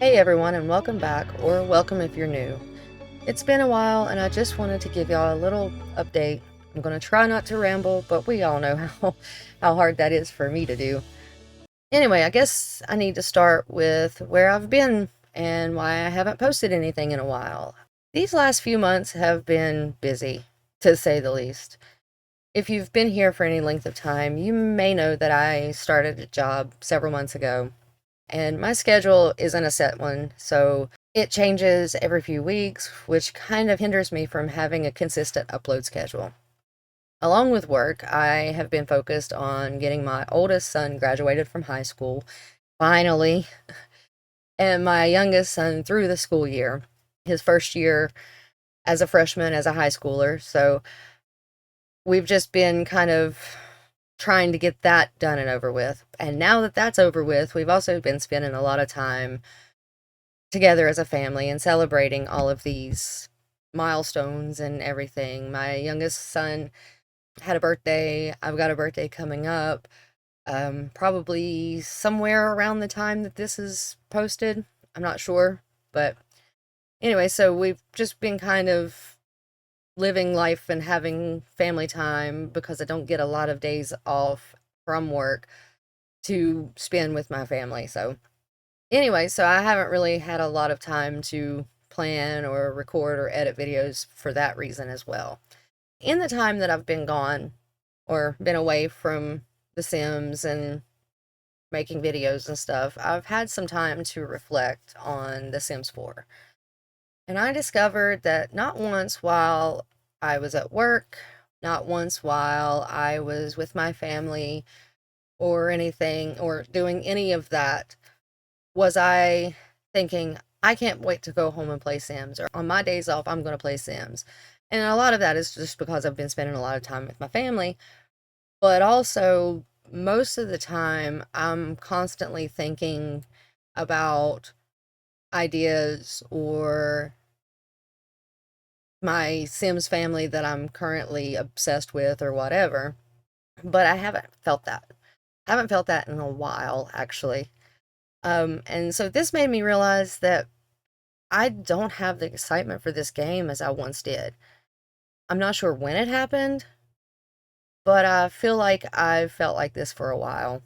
Hey everyone, and welcome back, or welcome if you're new. It's been a while, and I just wanted to give y'all a little update. I'm going to try not to ramble, but we all know how hard that is for me to do. Anyway, I guess I need to start with where I've been and why I haven't posted anything in a while. These last few months have been busy, to say the least. If you've been here for any length of time, you may know that I started a job several months ago, and my schedule isn't a set one, so it changes every few weeks, which kind of hinders me from having a consistent upload schedule. Along with work, I have been focused on getting my oldest son graduated from high school, finally, and my youngest son through the school year, his first year as a freshman, as a high schooler. So we've just been kind of trying to get that done and over with. And now that that's over with, we've also been spending a lot of time together as a family and celebrating all of these milestones and everything. My youngest son had a birthday. I've got a birthday coming up, probably somewhere around the time that this is posted. I'm not sure. But anyway, so we've just been kind of living life and having family time because I don't get a lot of days off from work to spend with my family. So anyway, so I haven't really had a lot of time to plan or record or edit videos for that reason as well. In the time that I've been gone or been away from The Sims and making videos and stuff, I've had some time to reflect on The Sims 4. And I discovered that not once while I was at work, not once while I was with my family or anything, or doing any of that, was I thinking, I can't wait to go home and play Sims, or on my days off, I'm going to play Sims. And a lot of that is just because I've been spending a lot of time with my family, but also most of the time, I'm constantly thinking about ideas or my Sims family that I'm currently obsessed with or whatever. But I haven't felt that. I haven't felt that in a while, actually. And so this made me realize that I don't have the excitement for this game as I once did. I'm not sure when it happened, but I feel like I've felt like this for a while.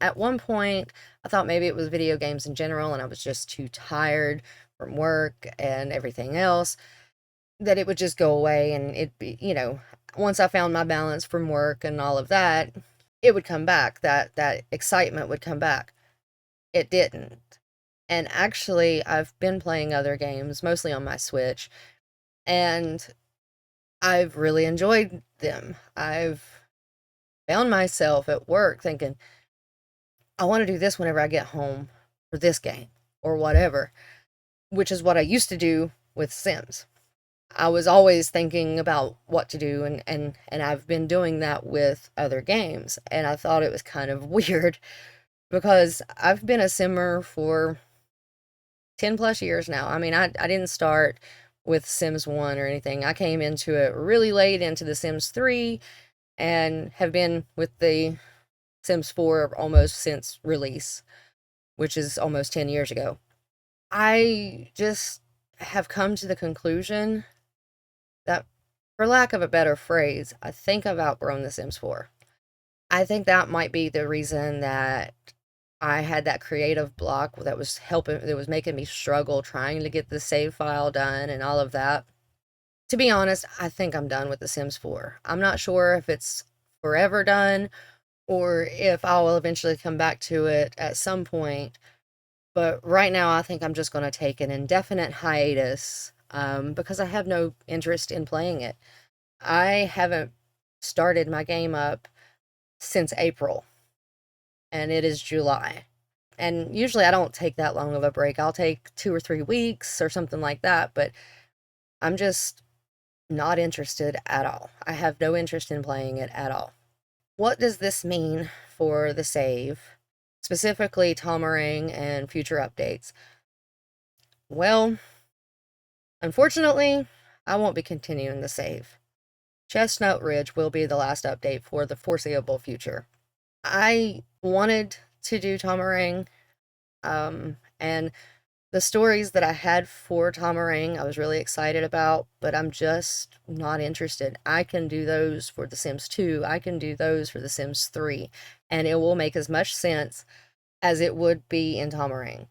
At one point, I thought maybe it was video games in general, and I was just too tired from work and everything else that it would just go away and it'd be, once I found my balance from work and all of that, it would come back. That excitement would come back. It didn't. And actually, I've been playing other games, mostly on my Switch, and I've really enjoyed them. I've found myself at work thinking, I want to do this whenever I get home for this game or whatever, which is what I used to do with Sims. I was always thinking about what to do, and I've been doing that with other games, and I thought it was kind of weird because I've been a simmer for 10 plus years now. I mean, I didn't start with Sims 1 or anything. I came into it really late into the Sims 3 and have been with the Sims 4 almost since release, which is almost 10 years ago. I just have come to the conclusion that, for lack of a better phrase, I think I've outgrown The Sims 4. I think that might be the reason that I had that creative block that was making me struggle trying to get the save file done and all of that. To be honest, I think I'm done with The Sims 4. I'm not sure if it's forever done or if I will eventually come back to it at some point. But right now, I think I'm just going to take an indefinite hiatus because I have no interest in playing it. I haven't started my game up since April, and it is July. And usually I don't take that long of a break. I'll take 2 or 3 weeks or something like that, but I'm just not interested at all. I have no interest in playing it at all. What does this mean for the save, specifically Tomarang and future updates? Well, unfortunately, I won't be continuing the save. Chestnut Ridge will be the last update for the foreseeable future. I wanted to do Tomarang, and The stories that I had for Tamarang, I was really excited about, but I'm just not interested. I can do those for The Sims 2, I can do those for The Sims 3, and it will make as much sense as it would be in Tamarang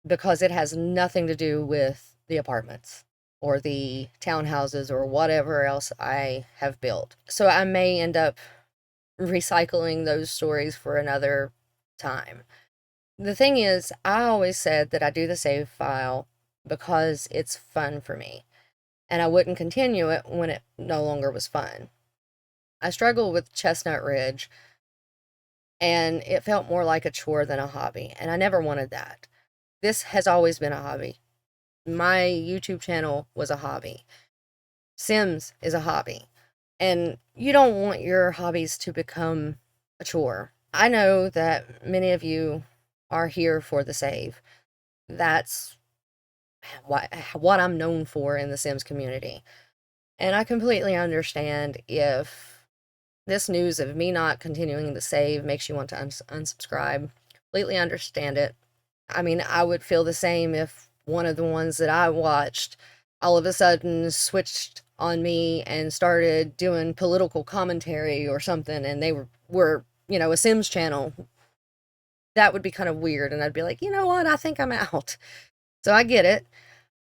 because it has nothing to do with the apartments or the townhouses or whatever else I have built. So I may end up recycling those stories for another time. The thing is, I always said that I do the save file because it's fun for me, and I wouldn't continue it when it no longer was fun. I struggle with Chestnut Ridge, and it felt more like a chore than a hobby, and I never wanted that. This has always been a hobby. My YouTube channel was a hobby. Sims is a hobby. And you don't want your hobbies to become a chore. I know that many of you are here for the save. That's what I'm known for in the Sims community. And I completely understand if this news of me not continuing the save makes you want to unsubscribe. Completely understand it. I mean, I would feel the same if one of the ones that I watched all of a sudden switched on me and started doing political commentary or something, and they were a Sims channel. That would be kind of weird, and I'd be like, you know what, I think I'm out. So I get it.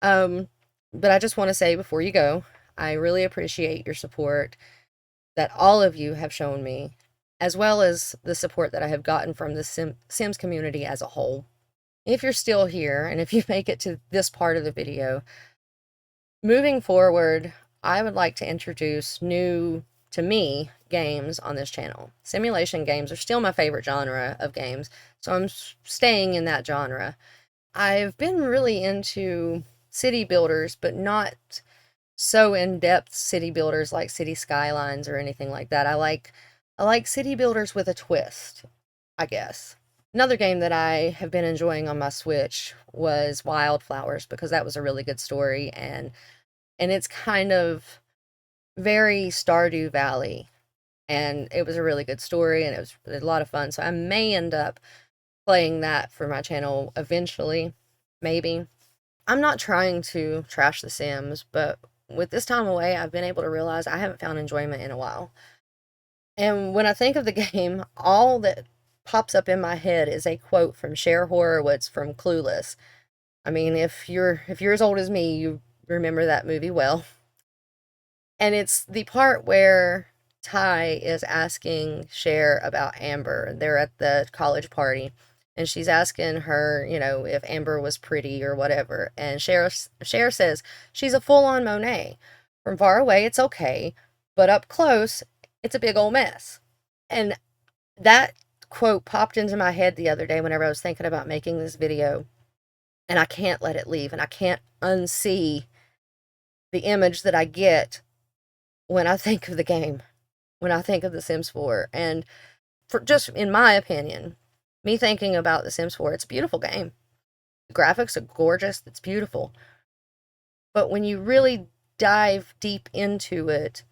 But I just want to say before you go, I really appreciate your support that all of you have shown me, as well as the support that I have gotten from the Sims community as a whole. If you're still here, and if you make it to this part of the video, moving forward, I would like to introduce new, to me, games on this channel. Simulation games are still my favorite genre of games, so I'm staying in that genre. I've been really into city builders, but not so in-depth city builders like City Skylines or anything like that. I like city builders with a twist, I guess. Another game that I have been enjoying on my Switch was Wildflowers because that was a really good story, and it's kind of very Stardew Valley, and it was a really good story, and it was a lot of fun. So I may end up playing that for my channel eventually, maybe. I'm not trying to trash The Sims, but with this time away, I've been able to realize I haven't found enjoyment in a while. And when I think of the game, all that pops up in my head is a quote from Cher Horowitz from Clueless. I mean, if you're as old as me, you remember that movie well. And it's the part where Ty is asking Cher about Amber. They're at the college party, and she's asking her, if Amber was pretty or whatever. And Cher says she's a full-on Monet. From far away, it's okay, but up close, it's a big old mess. And that quote popped into my head the other day whenever I was thinking about making this video, and I can't let it leave, and I can't unsee the image that I get when I think of the game, when I think of The Sims 4. And for just in my opinion, me thinking about The Sims 4, it's a beautiful game. The graphics are gorgeous, it's beautiful. But when you really dive deep into it,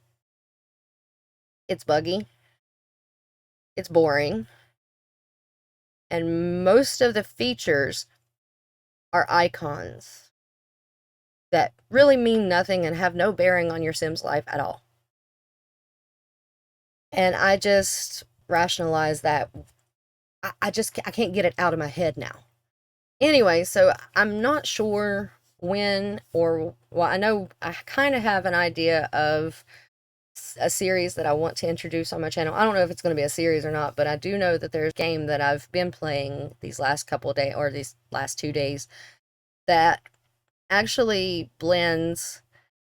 it's buggy, it's boring, and most of the features are icons that really mean nothing and have no bearing on your Sims life at all. And I just rationalize that. I can't get it out of my head now. Anyway, so I'm not sure when well, I know I kind of have an idea of a series that I want to introduce on my channel. I don't know if it's going to be a series or not, but I do know that there's a game that I've been playing these last couple of days, or these last 2 days, that actually blends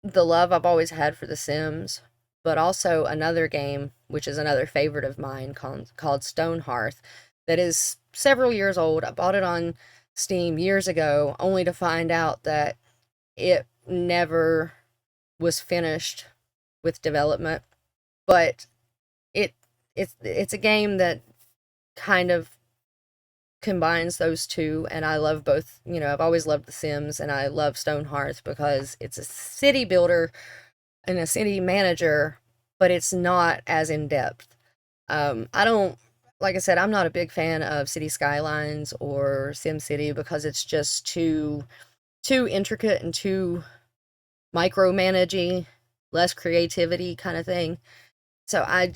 the love I've always had for The Sims, but also another game, which is another favorite of mine, called Stonehearth, that is several years old. I bought it on Steam years ago, only to find out that it never was finished with development. But it's a game that kind of combines those two, and I love both. I've always loved The Sims, and I love Stonehearth because it's a city builder and a city manager, but it's not as in-depth. I don't, like I said, I'm not a big fan of City Skylines or SimCity because it's just too intricate and too micromanagey, less creativity kind of thing. So I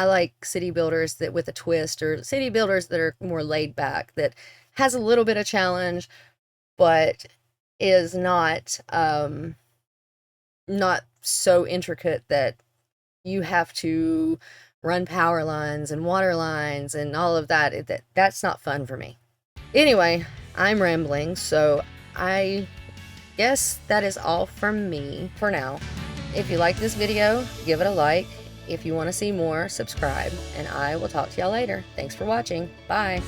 like city builders that with a twist, or city builders that are more laid back, that has a little bit of challenge, but is not so intricate that you have to run power lines and water lines and all of that. That's not fun for me. Anyway, I'm rambling, so I guess that is all from me for now. If you like this video, give it a like. If you want to see more, subscribe, and I will talk to y'all later. Thanks for watching. Bye.